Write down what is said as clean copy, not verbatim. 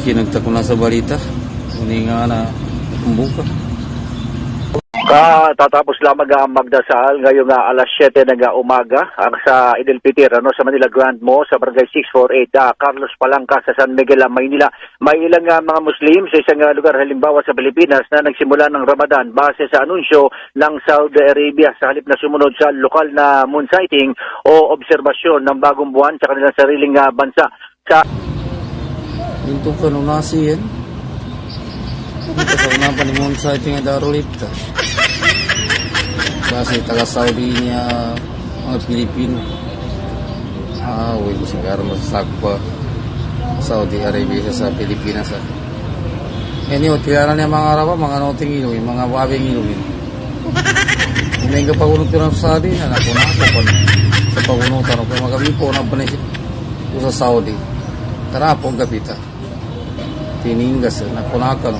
kinagta ko na sa balita. Hindi nga na kumbuka. Tatapos lamang magdasal ngayong alas 7 ng umaga sa Idil Pitir sa Manila Grand Mall sa Barangay 648 Carlos Palangka sa San Miguel, Maynila. May ilang mga Muslim sa isang lugar halimbawa sa Pilipinas na nagsimula ng Ramadan base sa anunsyo ng Saudi Arabia sa halip na sumunod sa lokal na moon sighting o obserbasyon ng bagong buwan sa kanilang sariling bansa. Yung kanunasi yan. Ito sa pa ni moon sighting at darulit ka. Kasi taga-Saudi niya mga Pilipino. Huwag ko sigaro masasakpa Saudi Arabia sa Pilipinas. Anyway, tiyara niya mga Araba, mga noting ilugin, mga wabing ilugin. May ka pagunot ko ng Saudi, anak ko na ako pa sa pagunutan ko. Magabipo na pa ko sa Saudi. Tara po ang kapita. Tiningas, nakunakan.